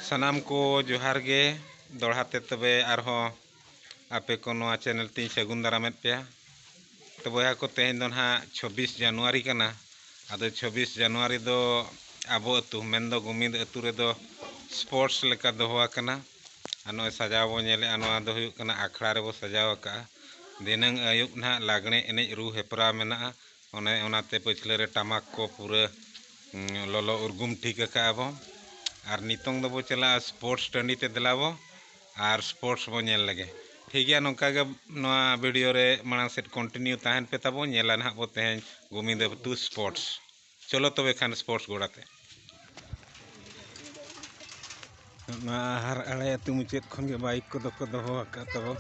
सनाम को जोहार गे दोड़ाते तबे आरहों आपे को नोआ चैनल तीन सगुन दारामेद पे तो बया को तेहन दो ना 26 जनवरी कना आदो 26 जनवरी दो आबो अतु मेन दो गुमिद अतु रे दो स्पोर्ट्स लेका दोहवा कना अनो सजाव बो नेले अनवा दो हुयुग कना आखड़ा रे बो सजाव का दिनंग आयुक ना लागणे एनेज रू हेपरा मेना ओने ओनाते पछले रे टमाक को पूरा लोलो उर्गुम ठीक का आबो और नितोंग दो बो चला स्पोर्ट्स टंडी ते दिलाबो और स्पोर्ट्स बो नेल लगे ठीक है नौका के नोआ वीडियो रे मांग सेट कंटिन्यू ताहन पे तबो नेला ना बो तेहन गुमिद अतु स्पोर्ट्स चलो तबे खान स्पोर्ट्स गोड़ाते हर अड़े अतु मुचेद खन के बाइक को दोहो का तबो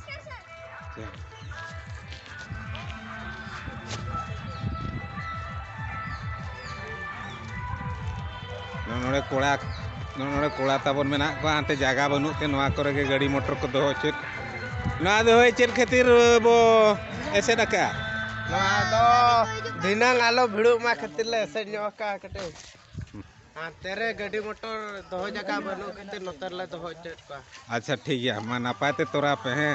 नोड़े कोड़ा ताबन मेना को आते जगह बनुते नोआ करे के गाड़ी मोटर को दोहो चेक ना दो चेक खातिर बो ऐसे डका नोआ दो दिनंग आलो भिड़ो मा खातिर ले ऐसे न्योका कटे तेरे गाड़ी मोटर दोहो जगह बनु खातिर नतर ले दोहो चेक का अच्छा ठीक है मा नापाते तोरा पे हैं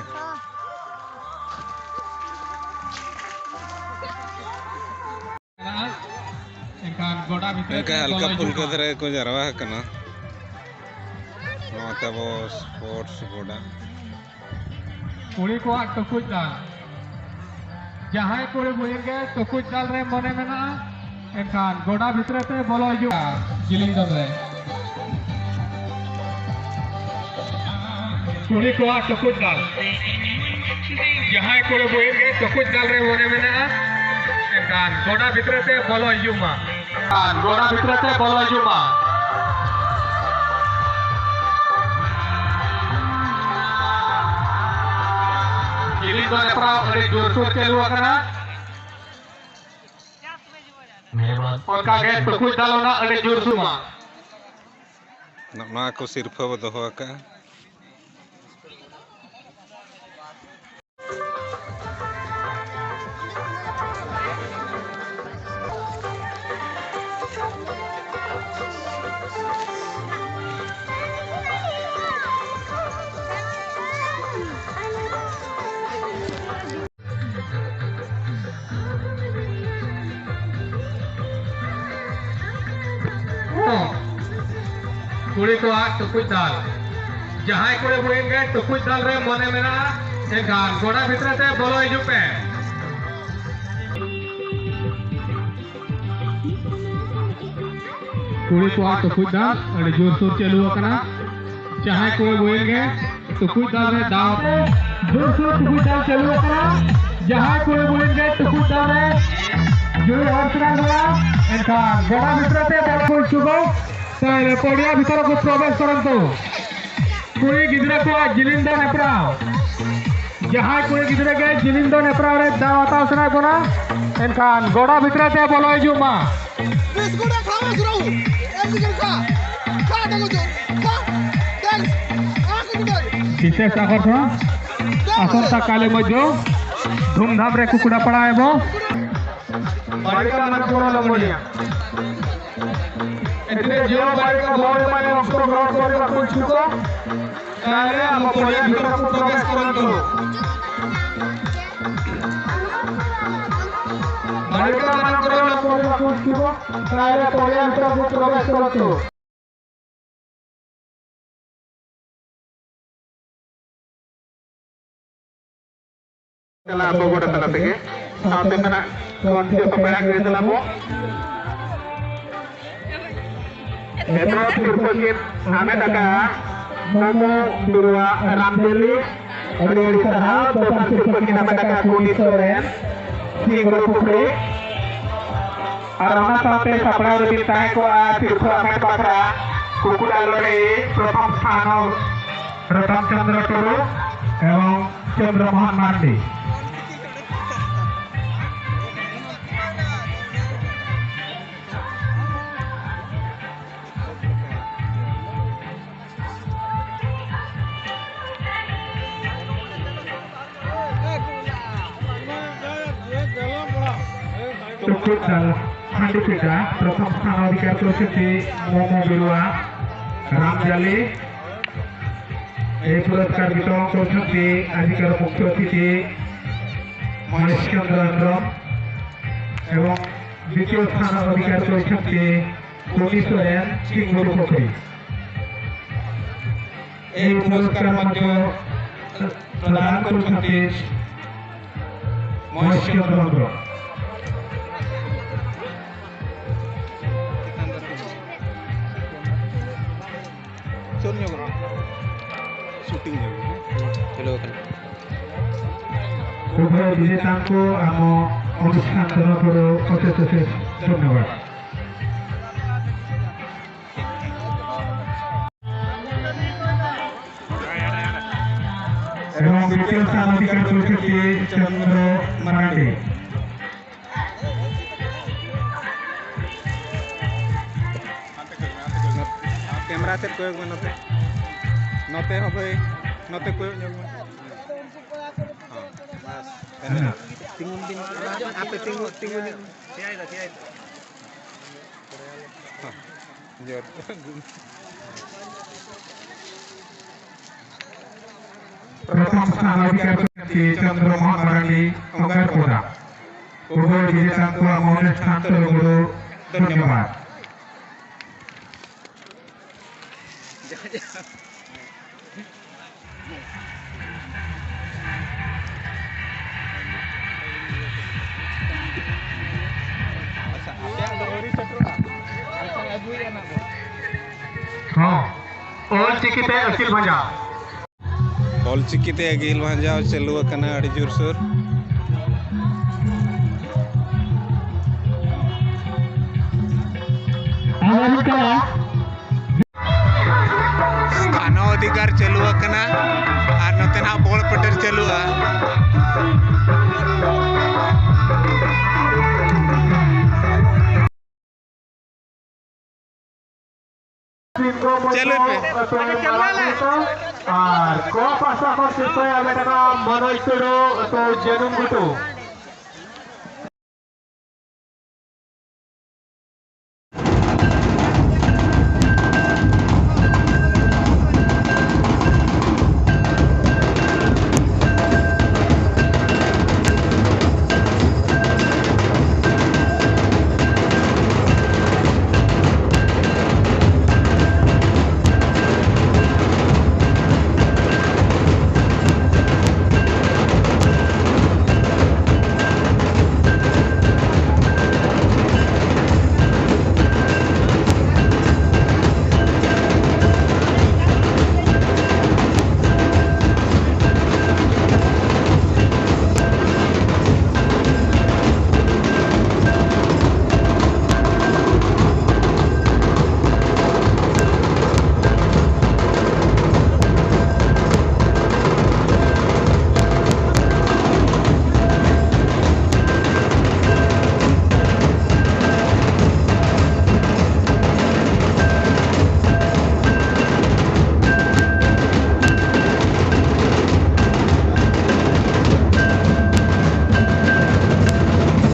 हल्का फुल्का धरे को जरवा कना तबो स्पोर्ट्स गोडा कुड़ी को टकुज दाल जहां कुड़ी बुएंगे टकुज दाल रे मने मेना एखान गोडा भितरे ते बोलो हिजुआ जिलिंग दल रे कुड़ी को टकुज दाल जहां कुड़ी बुएंगे टकुज दाल रे मने मेना एखान गोडा भितरे ते बोलो हिजुमा गोडा भितरे ते बोलो हिजुमा जिलिंग दल रे प्राव अरे जोर-जोर चलू करना उनका गैस तो कुछ डालो ना अरे जोर सुमा ना को सिर्फ वो दोहो का कुड़ी को टुकुज दाल जहां कुड़ी बुएंगे टुकुज दाल रे मने मेना एखान गोड़ा भितरे ते बोलो हिजुग पे कुड़ी को टुकुज दाल अरे जोर सोर चलू करना जहां कुड़ी बुएंगे टुकुज दाल रे दाव जोर सोर टुकुज दाल चलू करना जहां कुड़ी बुएंगे टुकुज दाल रे जोर हर्षना गला एखान गोड़ा भितरे ते बोलो शुभ पड़िया भीतर को प्रवेश करंतु कुड़ी गिद्रा को जिलिंदा नेप्राव जहां कुड़ी गिद्रा के जिलिंदा नेप्राव रे दावता सना कोना एनखान गोड़ा भीतर ते बोलो हिजुमा बिस्कुट खावा सुरो एमजी का दगो जो का देख आके निकल विशेष आकर्षण आसंता काले मध्य धूमधाम रे कुकुड़ा पड़ा हेबो बालिका मन कोना लंबोलिया એટલે જેઓ બાળકો બોર્ડ માં અંશગ્રહણ କରିବାକୁ ઇચ્છુક ତାହେଲେ ଆମ ପଡ଼ିଆ ଭିତରକୁ ପ୍ରବେଶ କରନ୍ତୁ ବାଳିକାମାନଙ୍କର କରିବାକୁ ଇଚ୍ଛୁକ ତାହେଲେ ପଡ଼ିଆ ଭିତରକୁ ପ୍ରବେଶ କରନ୍ତୁ Kala apa gua datang lagi? Sampai mana kondisi peperak itu lalu? Metro Sirpagin Ahmed Aka, Namo Durwa Ramdeli, Adi Saha, Topan Sirpagin Ahmed Aka Kuni Soren, Singro Pupri, Arama sampai sapra lebih tahu ko Sirpa Ahmed Bakra, Kuku Dalore, Propam Sano, Ratam Chandra Turu, एवं चंद्रमोहन मांडी प्रथम स्थान अधिकार मोमो बिरुआ रामजाली এই পুরস্কার বিতরণ করছেন আজকের মুখ্য অতিথি মহেশ চন্দ্র আন্দ্রম এবং দ্বিতীয় স্থান অধিকার করেছেন টনি সোরেন চিঙ্গুর পুকুরি। এই পুরস্কার মধ্যে প্রদান করছেন মহেশ চন্দ্র আন্দ্রম। উভয় বিজেতাଙ୍କୁ ଆମ অনুষ্ঠাନ ତରଫରୁ ଅଶେଷ ଅଶେଷ ଧନ୍ୟବାଦ। ଏବଂ ଦ୍ୱିତୀୟ ସ୍ଥାନ ଅଧିକାର କରିଛନ୍ତି ଚନ୍ଦ୍ର ମାରାଣ୍ଡି। कैमरा से कोई नते नते हो भाई नते कोई tingun ting apa tingun tingun tiada jor प्रथम स्थान अधिकार करते चंद्रमोहन मारांडी अंगारपुरा। उभय विजेतांको आम अनुष्ठान तरफରୁ धन्यवाद। हाँ और चिकिते अखिल भंजा ऑलचिकीते अगिल भांजा चालू करना अड़ी जोर सोर स्थानो अधिकार चालू करना और नतेना बॉल पटर चालू चलो पे और को पासा को सिर्फ मनोज तुडो तो जनुम गुटू